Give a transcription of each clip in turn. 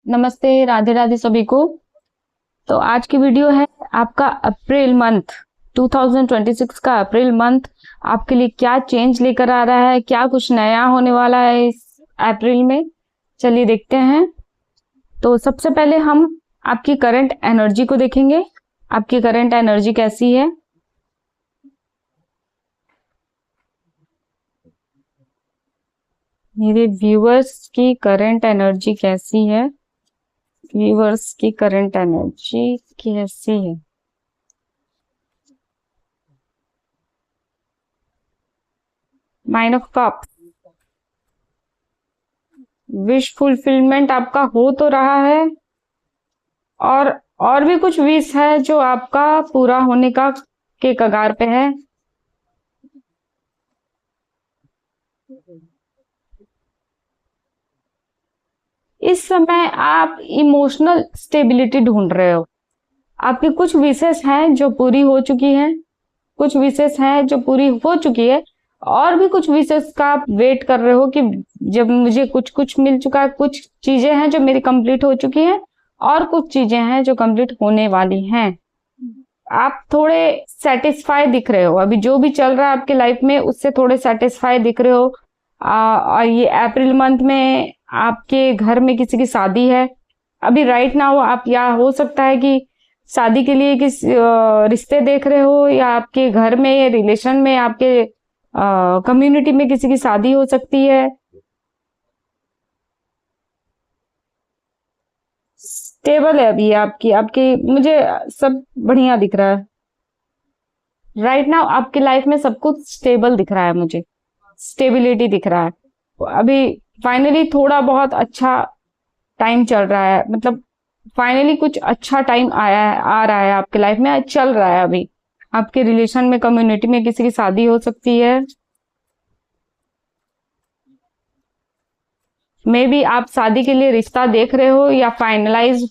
नमस्ते, राधे राधे सभी को। तो आज की वीडियो है आपका अप्रैल मंथ 2026 का अप्रैल मंथ आपके लिए क्या चेंज लेकर आ रहा है, क्या कुछ नया होने वाला है इस अप्रैल में। चलिए देखते हैं। तो सबसे पहले हम आपकी करंट एनर्जी को देखेंगे। आपकी करंट एनर्जी कैसी है। मेरे व्यूअर्स की करंट एनर्जी कैसी है। व्यूअर्स की करंट एनर्जी कैसी है। Nine of cups. Wish fulfilment आपका हो तो रहा है और भी कुछ विश है जो आपका पूरा होने का के कगार पे है। इस समय आप इमोशनल स्टेबिलिटी ढूंढ रहे हो। आपकी कुछ विशेष हैं जो पूरी हो चुकी हैं, कुछ विशेष हैं जो पूरी हो चुकी है, और भी कुछ विशेष का आप वेट कर रहे हो कि जब मुझे कुछ कुछ मिल चुका है। कुछ चीजें हैं जो मेरी कंप्लीट हो चुकी हैं और कुछ चीजें हैं जो कंप्लीट होने वाली हैं। आप थोड़े सेटिस्फाई दिख रहे हो, अभी जो भी चल रहा है आपके लाइफ में उससे थोड़े सेटिस्फाई दिख रहे हो। और ये अप्रैल मंथ में आपके घर में किसी की शादी है अभी राइट नाउ। आप या हो सकता है कि शादी के लिए किस रिश्ते देख रहे हो, या आपके घर में रिलेशन में आपके कम्युनिटी में किसी की शादी हो सकती है। स्टेबल है अभी आपकी आपकी मुझे सब बढ़िया दिख रहा है राइट नाउ। आपकी लाइफ में सब कुछ स्टेबल दिख रहा है, मुझे स्टेबिलिटी दिख रहा है अभी। फाइनली थोड़ा बहुत अच्छा टाइम चल रहा है, मतलब फाइनली कुछ अच्छा टाइम आया है, आ रहा है आपके लाइफ में, चल रहा है अभी। आपके रिलेशन में कम्युनिटी में किसी की शादी हो सकती है। मे बी आप शादी के लिए रिश्ता देख रहे हो या फाइनलाइज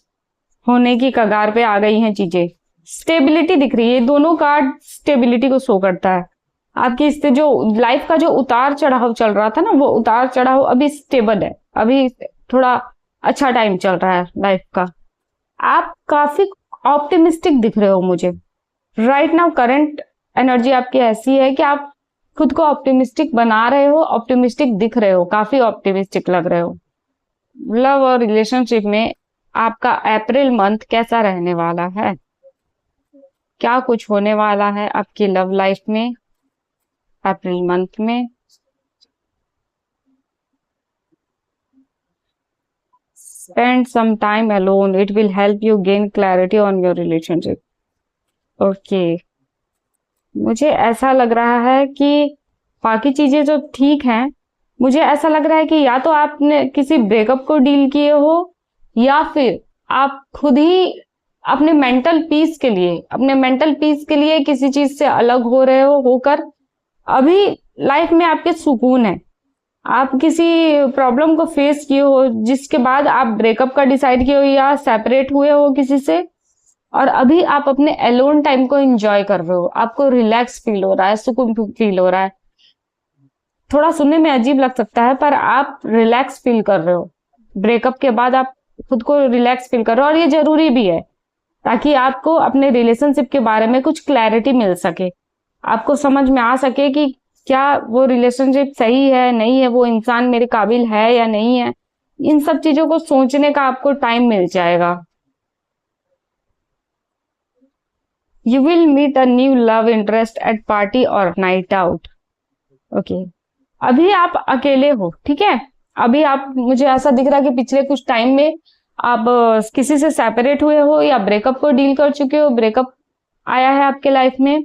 होने की कगार पे आ गई हैं चीजें। स्टेबिलिटी दिख रही है, दोनों कार्ड स्टेबिलिटी को शो करता है। आपकी इससे जो लाइफ का जो उतार चढ़ाव चल रहा था ना, वो उतार चढ़ाव अभी स्टेबल है। अभी थोड़ा अच्छा टाइम चल रहा है लाइफ का। आप काफी ऑप्टिमिस्टिक दिख रहे हो मुझे राइट नाउ। करंट एनर्जी आपकी ऐसी है कि आप खुद को ऑप्टिमिस्टिक बना रहे हो, ऑप्टिमिस्टिक दिख रहे हो, काफी ऑप्टिमिस्टिक लग रहे हो। लव और रिलेशनशिप में आपका अप्रैल मंथ कैसा रहने वाला है, क्या कुछ होने वाला है आपकी लव लाइफ में अप्रैल मंथ में। Spend some time alone. It will help you gain clarity on your relationship. Okay मुझे ऐसा लग रहा है कि बाकी चीजें जो ठीक हैं, मुझे ऐसा लग रहा है कि या तो आपने किसी ब्रेकअप को डील किए हो, या फिर आप खुद ही अपने मेंटल पीस के लिए किसी चीज से अलग हो रहे हो। होकर अभी लाइफ में आपके सुकून है। आप किसी प्रॉब्लम को फेस किए हो जिसके बाद आप ब्रेकअप का डिसाइड किए हो या सेपरेट हुए हो किसी से, और अभी आप अपने अलोन टाइम को एंजॉय कर रहे हो। आपको रिलैक्स फील हो रहा है, सुकून फील हो रहा है। थोड़ा सुनने में अजीब लग सकता है पर आप रिलैक्स फील कर रहे हो। ब्रेकअप के बाद आप खुद को रिलैक्स फील कर रहे हो, और ये जरूरी भी है ताकि आपको अपने रिलेशनशिप के बारे में कुछ क्लैरिटी मिल सके। आपको समझ में आ सके कि क्या वो रिलेशनशिप सही है, नहीं है, वो इंसान मेरे काबिल है या नहीं है। इन सब चीजों को सोचने का आपको टाइम मिल जाएगा। You will meet a new love interest at party और नाइट आउट। ओके अभी आप अकेले हो, ठीक है। अभी आप, मुझे ऐसा दिख रहा है कि पिछले कुछ टाइम में आप किसी से सेपरेट हुए हो या ब्रेकअप को डील कर चुके हो। ब्रेकअप आया है आपके लाइफ में,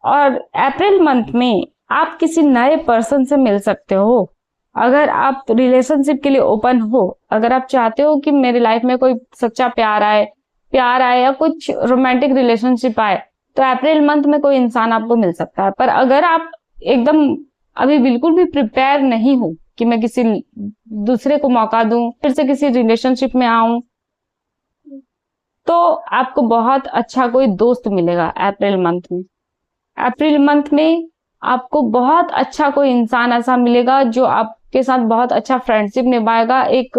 और अप्रैल मंथ में आप किसी नए पर्सन से मिल सकते हो। अगर आप रिलेशनशिप के लिए ओपन हो, अगर आप चाहते हो कि मेरी लाइफ में कोई सच्चा प्यार आए या कुछ रोमांटिक रिलेशनशिप आए, तो अप्रैल मंथ में कोई इंसान आपको मिल सकता है। पर अगर आप एकदम अभी बिल्कुल भी प्रिपेयर नहीं हो कि मैं किसी दूसरे को मौका दूं, फिर से किसी रिलेशनशिप में आऊं, तो आपको बहुत अच्छा कोई दोस्त मिलेगा अप्रैल मंथ में। अप्रैल मंथ में आपको बहुत अच्छा कोई इंसान ऐसा मिलेगा जो आपके साथ बहुत अच्छा फ्रेंडशिप निभाएगा। एक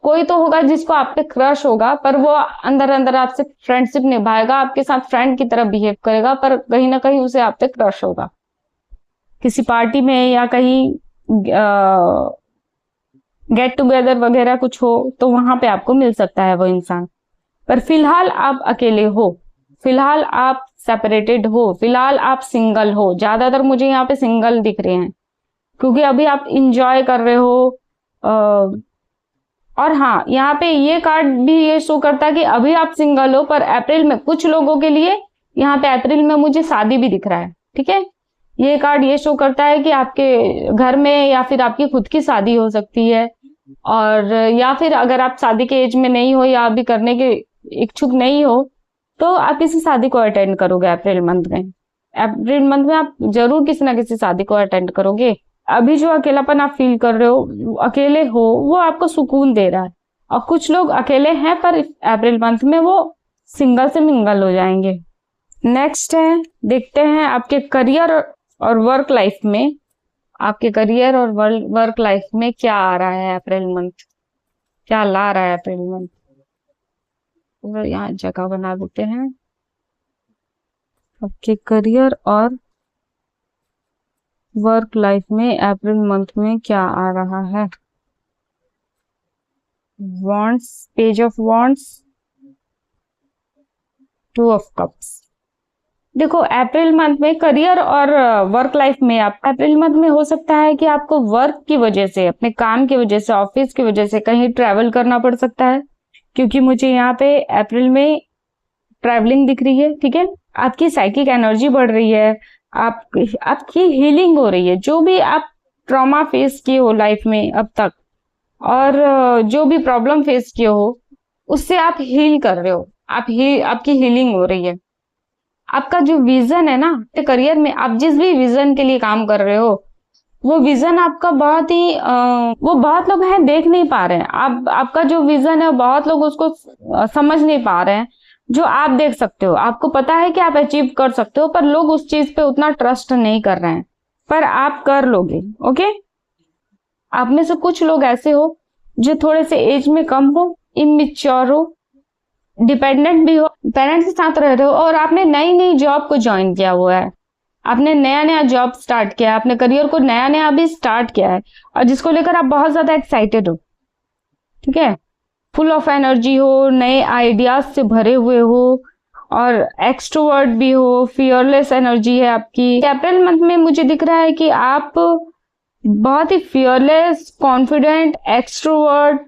कोई तो होगा जिसको आप पे क्रश होगा, पर वो अंदर अंदर आपसे फ्रेंडशिप निभाएगा, आपके साथ फ्रेंड की तरह बिहेव करेगा, पर कहीं ना कहीं उसे आप पे क्रश होगा। किसी पार्टी में या कहीं गेट टुगेदर वगैरह कुछ हो तो वहां पे आपको मिल सकता है वो इंसान। पर फिलहाल आप अकेले हो, फिलहाल आप सेपरेटेड हो, फिलहाल आप सिंगल हो। ज्यादातर मुझे यहाँ पे सिंगल दिख रहे हैं, क्योंकि अभी आप इंजॉय कर रहे हो। और हाँ, यहाँ पे ये कार्ड भी ये शो करता है कि अभी आप सिंगल हो, पर अप्रैल में कुछ लोगों के लिए यहाँ पे अप्रैल में मुझे शादी भी दिख रहा है। ठीक है, ये कार्ड ये शो करता है कि आपके घर में या फिर आपकी खुद की शादी हो सकती है, और या फिर अगर आप शादी के एज में नहीं हो या अभी करने के इच्छुक नहीं हो तो आप किसी शादी को अटेंड करोगे अप्रैल मंथ में। अप्रैल मंथ में आप जरूर किसी ना किसी शादी को अटेंड करोगे। अभी जो अकेलापन आप फील कर रहे हो, अकेले हो, वो आपको सुकून दे रहा है। और कुछ लोग अकेले हैं पर अप्रैल मंथ में वो सिंगल से मिंगल हो जाएंगे। नेक्स्ट है, देखते हैं आपके करियर और वर्क लाइफ में, आपके करियर और वर्क लाइफ में क्या आ रहा है अप्रैल मंथ, क्या ला रहा है अप्रैल मंथ। तो यहाँ जगह बना देते हैं। आपके करियर और वर्क लाइफ में अप्रैल मंथ में क्या आ रहा है। Wands, page of wands, two of cups. देखो अप्रैल मंथ में करियर और वर्क लाइफ में, आप अप्रैल मंथ में हो सकता है कि आपको वर्क की वजह से, अपने काम की वजह से, ऑफिस की वजह से कहीं ट्रैवल करना पड़ सकता है, क्योंकि मुझे यहाँ पे अप्रैल में ट्रैवलिंग दिख रही है। ठीक है, आपकी साइकिक एनर्जी बढ़ रही है, आपकी हीलिंग हो रही है। जो भी आप ट्रॉमा फेस किए हो लाइफ में अब तक, और जो भी प्रॉब्लम फेस किए हो, उससे आप हील कर रहे हो, आपकी हीलिंग हो रही है। आपका जो विजन है ना करियर में, आप जिस भी विजन के लिए काम कर रहे हो, वो विजन आपका बहुत ही वो बहुत लोग हैं देख नहीं पा रहे हैं। आपका जो विजन है बहुत लोग उसको समझ नहीं पा रहे हैं। जो आप देख सकते हो, आपको पता है कि आप अचीव कर सकते हो, पर लोग उस चीज पे उतना ट्रस्ट नहीं कर रहे हैं, पर आप कर लोगे। ओके, आप में से कुछ लोग ऐसे हो जो थोड़े से एज में कम हो, इमेच्योर हो, डिपेंडेंट भी हो, पेरेंट्स के साथ रह रहे हो, और आपने नई नई जॉब को ज्वाइन किया हुआ है, आपने नया नया जॉब स्टार्ट किया है, अपने करियर को नया नया अभी स्टार्ट किया है, और जिसको लेकर आप बहुत ज्यादा एक्साइटेड हो। ठीक है, फुल ऑफ एनर्जी हो, नए आइडियाज से भरे हुए हो, और एक्सट्रोवर्ट भी हो, फियरलेस एनर्जी है आपकी। अप्रैल मंथ में मुझे दिख रहा है कि आप बहुत ही फियरलेस, कॉन्फिडेंट, एक्सट्रोवर्ट,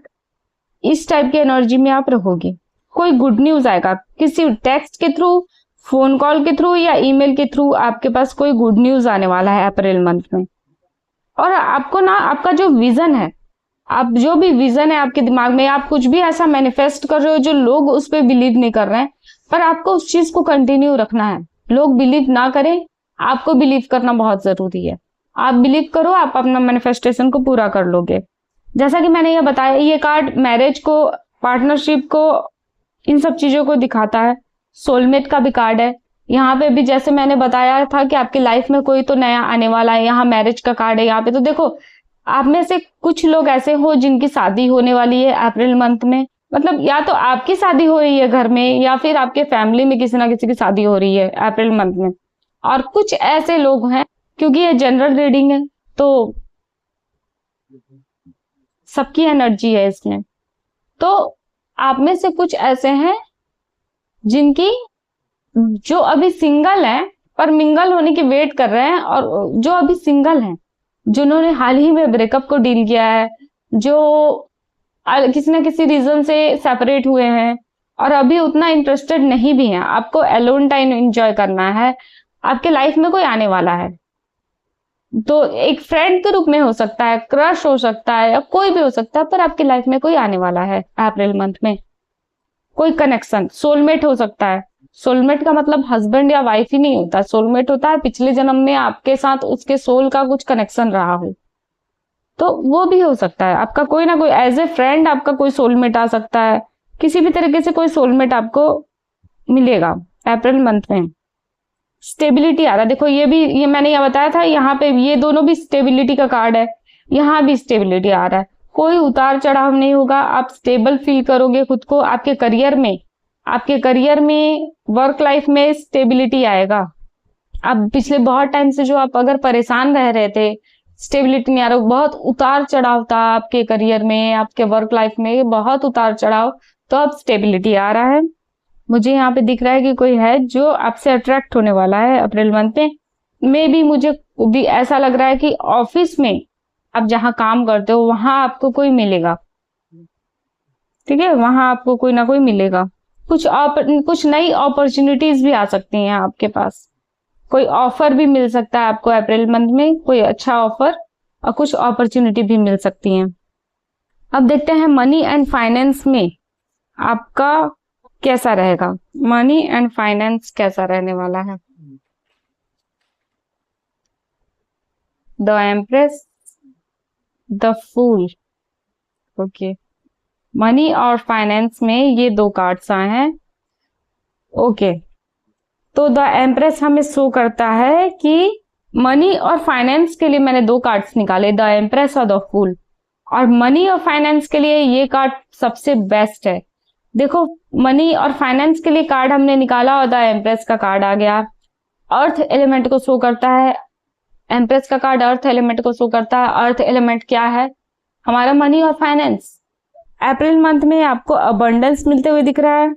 इस टाइप की एनर्जी में आप रहोगे। कोई गुड न्यूज आएगा किसी टेक्स्ट के थ्रू, फोन कॉल के थ्रू या ईमेल के थ्रू, आपके पास कोई गुड न्यूज आने वाला है अप्रैल मंथ में। और आपको ना, आपका जो विजन है, आप जो भी विजन है आपके दिमाग में, आप कुछ भी ऐसा मैनिफेस्ट कर रहे हो जो लोग उस पर बिलीव नहीं कर रहे हैं, पर आपको उस चीज को कंटिन्यू रखना है। लोग बिलीव ना करें, आपको बिलीव करना बहुत जरूरी है। आप बिलीव करो, आप अपना मैनिफेस्टेशन को पूरा कर लोगे। जैसा कि मैंने ये बताया, ये कार्ड मैरिज को, पार्टनरशिप को, इन सब चीजों को दिखाता है। सोलमेट का भी कार्ड है यहाँ पे भी, जैसे मैंने बताया था कि आपकी लाइफ में कोई तो नया आने वाला है। यहाँ मैरिज का कार्ड है यहाँ पे। तो देखो, आप में से कुछ लोग ऐसे हो जिनकी शादी होने वाली है अप्रैल मंथ में। मतलब या तो आपकी शादी हो रही है घर में, या फिर आपके फैमिली में किसी ना किसी की शादी हो रही है अप्रैल मंथ में। और कुछ ऐसे लोग हैं, क्योंकि ये जनरल रीडिंग है तो सबकी एनर्जी है इसमें, तो आप में से कुछ ऐसे हैं जिनकी, जो अभी सिंगल हैं पर मिंगल होने की वेट कर रहे हैं, और जो अभी सिंगल हैं, जिन्होंने हाल ही में ब्रेकअप को डील किया है, जो किसी ना किसी रीजन से सेपरेट हुए हैं और अभी उतना इंटरेस्टेड नहीं भी हैं। आपको अलोन टाइम एंजॉय करना है। आपके लाइफ में कोई आने वाला है, तो एक फ्रेंड के रूप में हो सकता है, क्रश हो सकता है, या कोई भी हो सकता है, पर आपकी लाइफ में कोई आने वाला है अप्रैल मंथ में। कोई कनेक्शन, सोलमेट हो सकता है। सोलमेट का मतलब हस्बैंड या वाइफ ही नहीं होता, सोलमेट होता है पिछले जन्म में आपके साथ उसके सोल का कुछ कनेक्शन रहा हो, तो वो भी हो सकता है। आपका कोई ना कोई एज ए फ्रेंड आपका कोई सोलमेट आ सकता है। किसी भी तरीके से कोई सोलमेट आपको मिलेगा अप्रैल मंथ में। स्टेबिलिटी आ रहा है। देखो ये मैंने बताया था, यहाँ पे ये दोनों भी स्टेबिलिटी का कार्ड है, यहाँ भी स्टेबिलिटी आ रहा है। कोई उतार चढ़ाव नहीं होगा, आप स्टेबल फील करोगे खुद को। आपके करियर में वर्क लाइफ में स्टेबिलिटी आएगा। अब पिछले बहुत टाइम से जो आप अगर परेशान रह रहे थे, स्टेबिलिटी नहीं आ रहा, बहुत उतार चढ़ाव था आपके करियर में, आपके वर्क लाइफ में बहुत उतार चढ़ाव, तो अब स्टेबिलिटी आ रहा है। मुझे यहाँ पे दिख रहा है कि कोई है जो आपसे अट्रैक्ट होने वाला है अप्रैल मंथ में। मे भी मुझे भी ऐसा लग रहा है कि ऑफिस में आप जहाँ काम करते हो वहां आपको कोई मिलेगा, ठीक है, वहां आपको कोई ना कोई मिलेगा। कुछ नई अपॉर्चुनिटीज भी आ सकती हैं आपके पास, कोई ऑफर भी मिल सकता है आपको अप्रैल मंथ में, कोई अच्छा ऑफर और कुछ अपॉर्चुनिटी भी मिल सकती हैं। अब देखते हैं मनी एंड फाइनेंस में आपका कैसा रहेगा, मनी एंड फाइनेंस कैसा रहने वाला है। The empress, the fool, okay. Money और फाइनेंस में ये दो कार्ड्स आए हैं, ओके। तो द एम्प्रेस हमें शो करता है कि मनी और फाइनेंस के लिए मैंने दो कार्ड्स निकाले, द एम्प्रेस और द फूल, और मनी और फाइनेंस के लिए ये कार्ड सबसे बेस्ट है। देखो, मनी और फाइनेंस के लिए कार्ड हमने निकाला और द एम्प्रेस का कार्ड आ गया, अर्थ एलिमेंट को शो करता है। एम्प्रेस का कार्ड अर्थ एलिमेंट को शो करता है। अर्थ एलिमेंट क्या है? हमारा मनी और फाइनेंस। अप्रैल मंथ में आपको अबंडेंस मिलते हुए दिख रहा है,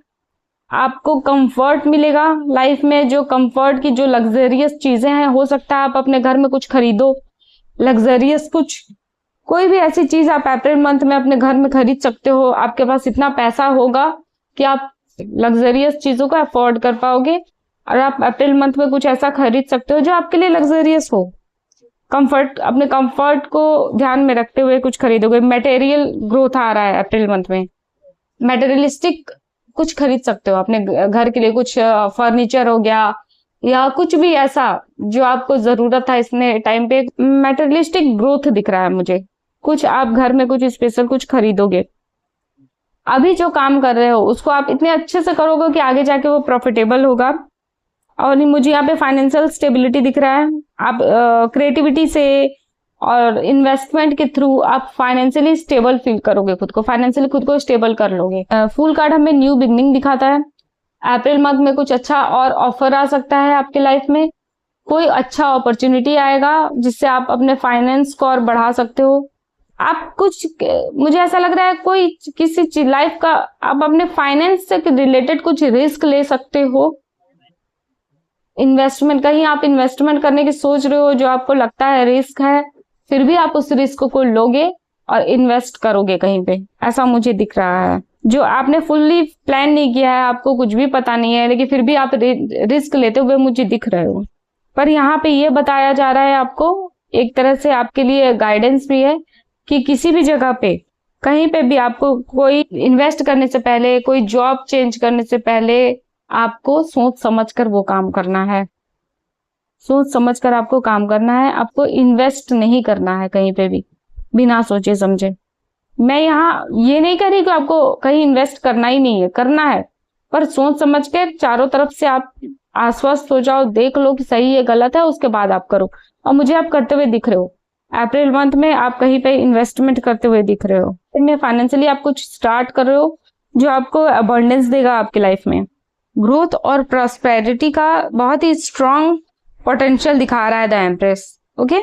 आपको कंफर्ट मिलेगा लाइफ में, जो कंफर्ट की जो लग्जरियस चीजें हैं, हो सकता है आप अपने घर में कुछ खरीदो लग्जरियस, कुछ कोई भी ऐसी चीज आप अप्रैल मंथ में अपने घर में खरीद सकते हो। आपके पास इतना पैसा होगा कि आप लग्जरियस चीजों को अफोर्ड कर पाओगे, और आप अप्रैल मंथ में कुछ ऐसा खरीद सकते हो जो आपके लिए लग्जरियस हो। कंफर्ट, अपने कंफर्ट को ध्यान में रखते हुए कुछ खरीदोगे। मटेरियल ग्रोथ आ रहा है अप्रैल मंथ में, मटेरियलिस्टिक कुछ खरीद सकते हो अपने घर के लिए, कुछ फर्नीचर हो गया या कुछ भी ऐसा जो आपको जरूरत है इसने टाइम पे। मटेरियलिस्टिक ग्रोथ दिख रहा है मुझे, कुछ आप घर में कुछ स्पेशल कुछ खरीदोगे। अभी जो काम कर रहे हो उसको आप इतने अच्छे से करोगे कि आगे जाके वो प्रॉफिटेबल होगा। और मुझे यहाँ पे फाइनेंशियल स्टेबिलिटी दिख रहा है। आप क्रिएटिविटी से और इन्वेस्टमेंट के थ्रू आप फाइनेंशियली स्टेबल फील करोगे, फाइनेंशियली खुद को स्टेबल कर लोगे। फुल कार्ड हमें न्यू बिगनिंग दिखाता है। अप्रैल मंथ में कुछ अच्छा और ऑफर आ सकता है आपके लाइफ में, कोई अच्छा अपॉर्चुनिटी आएगा जिससे आप अपने फाइनेंस को और बढ़ा सकते हो। आप कुछ, मुझे ऐसा लग रहा है कोई किसी लाइफ का आप अपने फाइनेंस से रिलेटेड कुछ रिस्क ले सकते हो। इन्वेस्टमेंट, कहीं आप इन्वेस्टमेंट करने की सोच रहे हो जो आपको लगता है रिस्क है, फिर भी आप उस रिस्क को लोगे और इन्वेस्ट करोगे कहीं पे, ऐसा मुझे दिख रहा है। जो आपने फुल्ली प्लान नहीं किया है, आपको कुछ भी पता नहीं है, लेकिन फिर भी आप रिस्क लेते हुए मुझे दिख रहे हो। पर यहाँ पे ये बताया जा रहा है आपको, एक तरह से आपके लिए गाइडेंस भी है कि किसी भी जगह पे कहीं पे भी आपको कोई इन्वेस्ट करने से पहले, कोई जॉब चेंज करने से पहले आपको सोच समझकर वो काम करना है। सोच समझकर आपको काम करना है, आपको इन्वेस्ट नहीं करना है कहीं पे भी बिना सोचे समझे। मैं यहाँ ये नहीं कह रही कि आपको कहीं इन्वेस्ट करना ही नहीं है, करना है, पर सोच समझ के चारों तरफ से आप आश्वस्त हो जाओ, देख लो कि सही है गलत है, उसके बाद आप करो। और मुझे आप करते हुए दिख रहे हो अप्रैल मंथ में, आप कहीं पे इन्वेस्टमेंट करते हुए दिख रहे हो। में फाइनेंशियली आप कुछ स्टार्ट कर रहे हो जो आपको अबंडेंस देगा आपकी लाइफ में। ग्रोथ और प्रॉस्पेरिटी का बहुत ही स्ट्रॉन्ग पोटेंशियल दिखा रहा है द एम्प्रेस, ओके।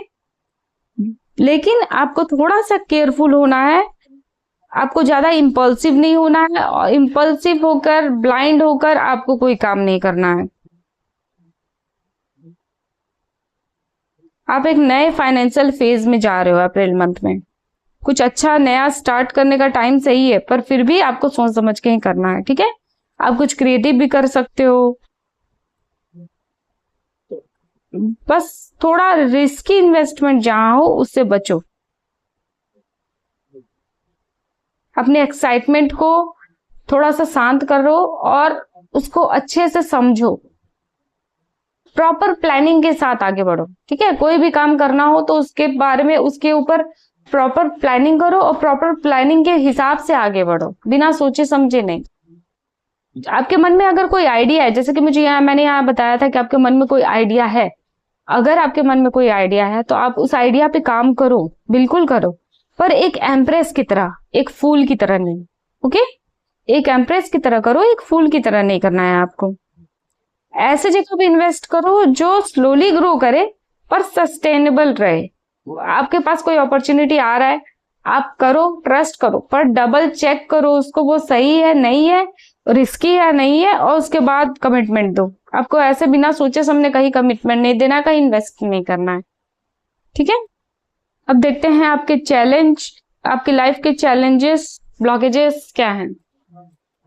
लेकिन आपको थोड़ा सा केयरफुल होना है, आपको ज्यादा इम्पल्सिव नहीं होना है, और इम्पल्सिव होकर, ब्लाइंड होकर आपको कोई काम नहीं करना है। आप एक नए फाइनेंशियल फेज में जा रहे हो अप्रैल मंथ में, कुछ अच्छा नया स्टार्ट करने का टाइम सही है, पर फिर भी आपको सोच समझ के ही करना है, ठीक है। आप कुछ क्रिएटिव भी कर सकते हो, बस थोड़ा रिस्की इन्वेस्टमेंट जहां हो उससे बचो। अपने एक्साइटमेंट को थोड़ा सा शांत करो और उसको अच्छे से समझो, प्रॉपर प्लानिंग के साथ आगे बढ़ो, ठीक है। कोई भी काम करना हो तो उसके बारे में, उसके ऊपर प्रॉपर प्लानिंग करो और प्रॉपर प्लानिंग के हिसाब से आगे बढ़ो, बिना सोचे समझे नहीं। आपके मन में अगर कोई आइडिया है, जैसे कि मैंने यहाँ बताया था कि आपके मन में कोई आइडिया है, अगर आपके मन में कोई आइडिया है तो आप उस आइडिया पे काम करो, बिल्कुल करो। पर एक एम्प्रेस की तरह, एक फूल की तरह नहीं। ओके, एक एम्प्रेस की तरह करो, एक फूल की तरह नहीं करना है आपको। ऐसे जगह पे इन्वेस्ट करो जो स्लोली ग्रो करे पर सस्टेनेबल रहे। आपके पास कोई अपॉर्चुनिटी आ रहा है, आप करो, ट्रस्ट करो, पर डबल चेक करो उसको, वो सही है नहीं है, रिस्की है नहीं है, और उसके बाद कमिटमेंट दो। आपको ऐसे बिना सोचे समझे कहीं कमिटमेंट नहीं देना, कहीं इन्वेस्ट नहीं करना है। ठीक है, अब देखते हैं आपके चैलेंज, आपकी लाइफ के चैलेंजेस, ब्लॉकेजेस क्या हैं।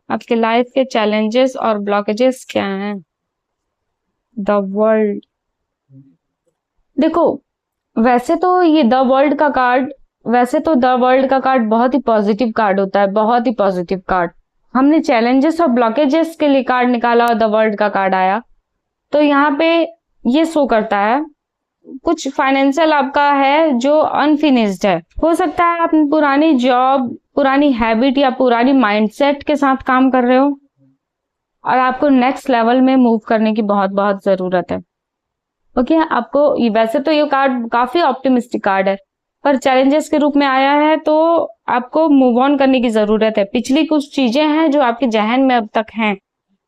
आपके लाइफ के चैलेंजेस और ब्लॉकेजेस क्या हैं। द वर्ल्ड, देखो वैसे तो ये द वर्ल्ड का कार्ड, वैसे तो द वर्ल्ड का कार्ड बहुत ही पॉजिटिव कार्ड होता है, बहुत ही पॉजिटिव कार्ड। हमने चैलेंजेस और ब्लॉकेजेस के लिए कार्ड निकाला और द वर्ल्ड का कार्ड आया, तो यहाँ पे ये शो करता है कुछ फाइनेंशियल आपका है जो अनफिनिश्ड है। हो सकता है आप पुरानी जॉब, पुरानी हैबिट या पुरानी माइंडसेट के साथ काम कर रहे हो और आपको नेक्स्ट लेवल में मूव करने की बहुत बहुत जरूरत है। ओके, आपको वैसे तो ये कार्ड काफी ऑप्टिमिस्टिक कार्ड है, पर चैलेंजेस के रूप में आया है, तो आपको मूव ऑन करने की जरूरत है। पिछली कुछ चीजें हैं जो आपके जहन में अब तक हैं,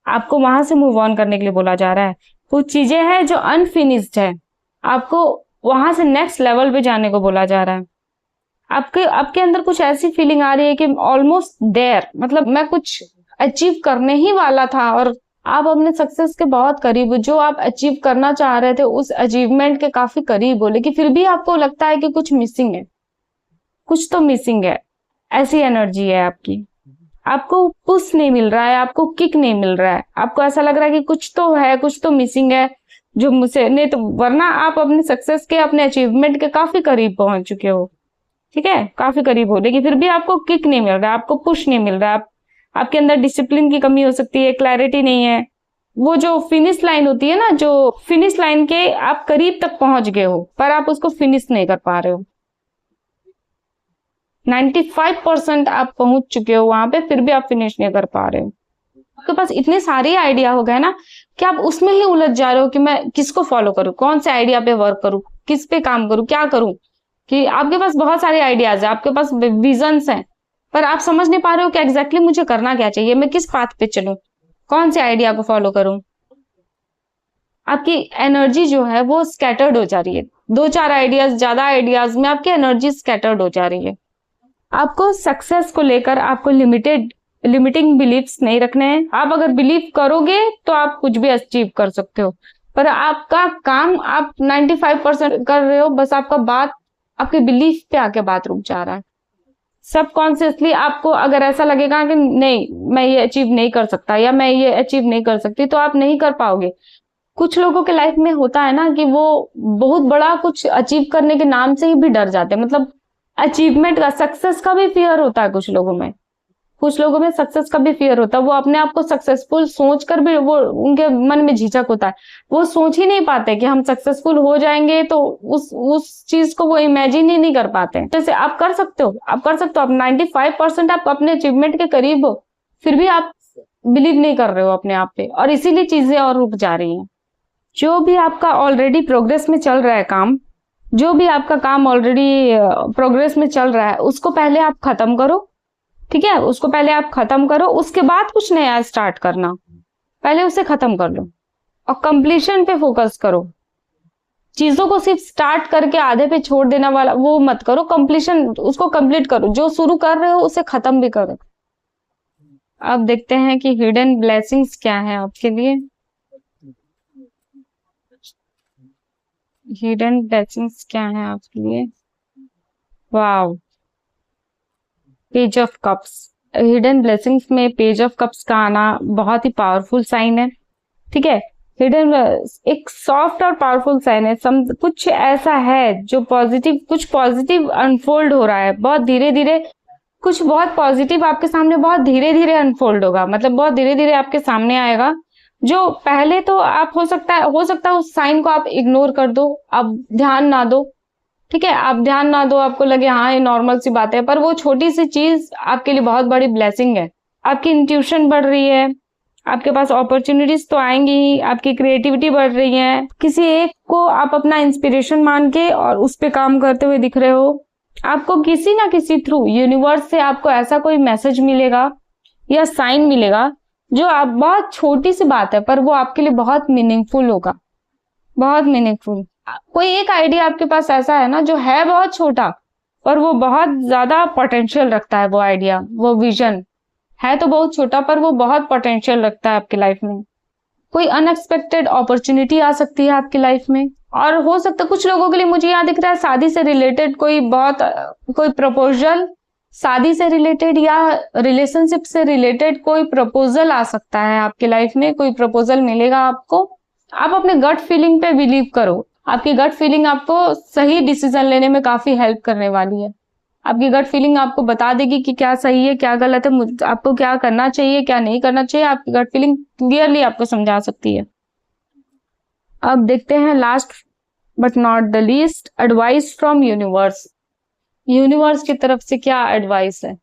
आपको वहां से मूव ऑन करने के लिए बोला जा रहा है। कुछ चीजें हैं जो अनफिनिश्ड है, आपको वहां से नेक्स्ट लेवल पे जाने को बोला जा रहा है। आपके अंदर कुछ ऐसी फीलिंग आ रही है कि ऑलमोस्ट देयर, मतलब मैं कुछ अचीव करने ही वाला था और आप अपने सक्सेस के बहुत करीब हो। जो आप अचीव करना चाह रहे थे उस अचीवमेंट के काफी करीब हो, लेकिन फिर भी आपको लगता है कि कुछ मिसिंग है, कुछ तो मिसिंग है। ऐसी एनर्जी है आपकी, आपको पुश नहीं मिल रहा है, आपको किक नहीं मिल रहा है, आपको ऐसा लग रहा है कि कुछ तो है, कुछ तो मिसिंग है जो मुझसे नहीं, तो वरना आप अपने सक्सेस के, अपने अचीवमेंट के काफी करीब पहुंच चुके हो। ठीक है, काफी करीब हो, लेकिन फिर भी आपको किक नहीं मिल रहा है, आपको पुश नहीं मिल रहा है। आपके अंदर डिसिप्लिन की कमी हो सकती है, क्लैरिटी नहीं है। वो जो फिनिश लाइन होती है ना, जो फिनिश लाइन के आप करीब तक पहुंच गए हो पर आप उसको फिनिश नहीं कर पा रहे हो। 95% आप पहुंच चुके हो वहां पे, फिर भी आप फिनिश नहीं कर पा रहे हो। आपके पास इतने सारे आइडिया हो गए ना कि आप उसमें ही उलझ जा रहे हो कि मैं किसको फॉलो करूं, कौन से आइडिया पे वर्क करूं, किस पे काम करूं, क्या करूं। कि आपके पास बहुत सारे आइडियाज है, आपके पास विजन्स हैं, पर आप समझ नहीं पा रहे हो कि एग्जैक्टली मुझे करना क्या चाहिए, मैं किस पाथ पे चलूं, कौन से आइडिया को फॉलो करूं। आपकी एनर्जी जो है वो स्कैटर्ड हो जा रही है, 2-4 आइडियाज, ज्यादा आइडियाज में आपकी एनर्जी स्कैटर्ड हो जा रही है। आपको सक्सेस को लेकर आपको लिमिटिंग बिलीफ्स नहीं रखने हैं। आप अगर बिलीव करोगे तो आप कुछ भी अचीव कर सकते हो, पर आपका काम आप 95% कर रहे हो, बस आपका बात, आपके बिलीफ पे आके बात रुक जा रहा है। सबकॉन्शियसली आपको अगर ऐसा लगेगा कि नहीं मैं ये अचीव नहीं कर सकता या मैं ये अचीव नहीं कर सकती, तो आप नहीं कर पाओगे। कुछ लोगों के लाइफ में होता है ना कि वो बहुत बड़ा कुछ अचीव करने के नाम से ही भी डर जाते हैं, मतलब अचीवमेंट का, सक्सेस का भी फियर होता है कुछ लोगों में, कुछ लोगों में सक्सेस का भी फियर होता है। वो अपने आप को सक्सेसफुल सोचकर भी, वो उनके मन में झिझक होता है, वो सोच ही नहीं पाते कि हम सक्सेसफुल हो जाएंगे, तो उस चीज को वो इमेजिन ही नहीं कर पाते। जैसे आप कर सकते हो, आप कर सकते हो, आप 95% आप अपने अचीवमेंट के करीब हो, फिर भी आप बिलीव नहीं कर रहे हो अपने आप पे, और इसीलिए चीजें और रुक जा रही हैं। जो भी आपका ऑलरेडी प्रोग्रेस में चल रहा है काम, जो भी आपका काम ऑलरेडी प्रोग्रेस में चल रहा है, उसको पहले आप खत्म करो। ठीक है, उसको पहले आप खत्म करो, उसके बाद कुछ नया स्टार्ट करना, पहले उसे खत्म कर लो और कंप्लीशन पे फोकस करो। चीजों को सिर्फ स्टार्ट करके आधे पे छोड़ देना वाला वो मत करो, कंप्लीशन, उसको कंप्लीट करो, जो शुरू कर रहे हो उसे खत्म भी करो। अब देखते हैं कि हिडन ब्लेसिंग्स क्या है आपके लिए। हिडन ब्लेसिंग्स क्या है आपके लिए। Wow, page of cups. Hidden blessings में पेज ऑफ कप्स का आना बहुत ही पावरफुल साइन है। ठीक है, हिडन एक सॉफ्ट और पावरफुल साइन है। कुछ ऐसा है जो पॉजिटिव, कुछ पॉजिटिव अनफोल्ड हो रहा है बहुत धीरे धीरे, कुछ बहुत पॉजिटिव आपके सामने बहुत धीरे धीरे अनफोल्ड होगा, मतलब बहुत धीरे धीरे आपके सामने आएगा। जो पहले तो आप हो सकता है उस साइन को आप इग्नोर कर दो, आप ध्यान ना दो। ठीक है, आप ध्यान ना दो, आपको लगे हाँ ये नॉर्मल सी बात है, पर वो छोटी सी चीज आपके लिए बहुत बड़ी ब्लेसिंग है। आपकी इंट्यूशन बढ़ रही है, आपके पास अपॉर्चुनिटीज तो आएंगी ही, आपकी क्रिएटिविटी बढ़ रही है। किसी एक को आप अपना इंस्पिरेशन मान के और उस पे काम करते हुए दिख रहे हो, आपको किसी ना किसी थ्रू यूनिवर्स से आपको ऐसा कोई मैसेज मिलेगा या साइन मिलेगा जो आप बहुत छोटी सी बात है पर वो आपके लिए बहुत मीनिंगफुल होगा, बहुत मीनिंगफुल। कोई एक आइडिया आपके पास ऐसा है ना जो है बहुत छोटा पर वो बहुत ज्यादा पोटेंशियल रखता है, वो आइडिया, वो विजन है तो बहुत छोटा पर वो बहुत पोटेंशियल रखता है आपकी लाइफ में। कोई अनएक्सपेक्टेड अपॉर्चुनिटी आ सकती है आपकी लाइफ में, और हो सकता है कुछ लोगों के लिए मुझे यहाँ दिख रहा है शादी से रिलेटेड कोई प्रपोजल, शादी से रिलेटेड या रिलेशनशिप से रिलेटेड कोई प्रपोजल आ सकता है आपकी लाइफ में, कोई प्रपोजल मिलेगा आपको। आप अपने गट फीलिंग पे बिलीव करो, आपकी गट फीलिंग आपको सही डिसीजन लेने में काफी हेल्प करने वाली है। आपकी गट फीलिंग आपको बता देगी कि क्या सही है क्या गलत है, आपको क्या करना चाहिए क्या नहीं करना चाहिए, आपकी गट फीलिंग क्लियरली आपको समझा सकती है। अब देखते हैं last but not the least, advice from universe. Universe की तरफ से क्या एडवाइस है?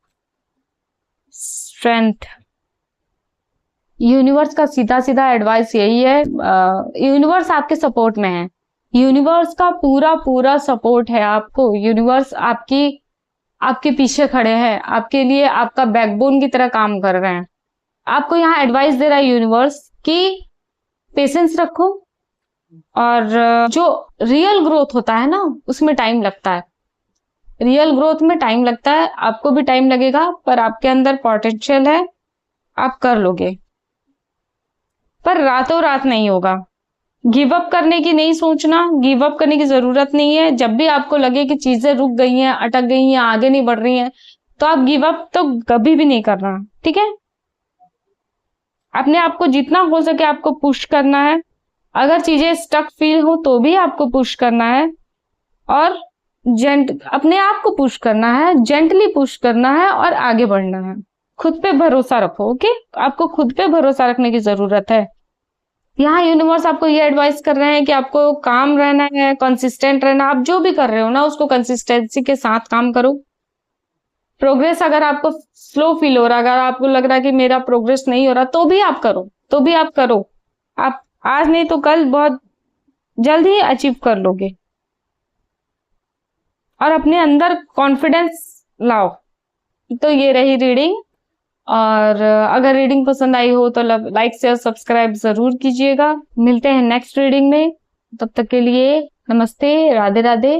स्ट्रेंथ। यूनिवर्स का सीधा सीधा एडवाइस यही है, यूनिवर्स आपके सपोर्ट में है, यूनिवर्स का पूरा पूरा सपोर्ट है आपको। यूनिवर्स आपके पीछे खड़े हैं, आपके लिए आपका बैकबोन की तरह काम कर रहे हैं। आपको यहाँ एडवाइस दे रहा है यूनिवर्स कि पेशेंस रखो, और जो रियल ग्रोथ होता है ना उसमें टाइम लगता है, रियल ग्रोथ में टाइम लगता है, आपको भी टाइम लगेगा पर आपके अंदर पोटेंशियल है, आप कर लोगे, पर रातों रात नहीं होगा। गिव अप करने की नहीं सोचना, गिव अप करने की जरूरत नहीं है। जब भी आपको लगे कि चीजें रुक गई हैं, अटक गई हैं, आगे नहीं बढ़ रही हैं, तो आप गिव अप तो कभी भी नहीं करना, ठीक है? अपने आप को जितना हो सके आपको पुश करना है, अगर चीजें स्टक फील हो तो भी आपको पुश करना है, और अपने आप को पुश करना है, जेंटली पुश करना है और आगे बढ़ना है। खुद पे भरोसा रखो, ओके? आपको खुद पे भरोसा रखने की जरूरत है। यहाँ यूनिवर्स आपको ये एडवाइस कर रहे हैं कि आपको काम रहना है, कंसिस्टेंट रहना। आप जो भी कर रहे हो ना उसको कंसिस्टेंसी के साथ काम करो। प्रोग्रेस अगर आपको स्लो फील हो रहा है, अगर आपको लग रहा है कि मेरा प्रोग्रेस नहीं हो रहा, तो भी आप करो, तो भी आप करो। आप आज नहीं तो कल बहुत जल्द ही अचीव कर लोगे, और अपने अंदर कॉन्फिडेंस लाओ। तो ये रही रीडिंग, और अगर रीडिंग पसंद आई हो तो लाइक शेयर सब्सक्राइब जरूर कीजिएगा। मिलते हैं नेक्स्ट रीडिंग में, तब तक के लिए नमस्ते, राधे राधे।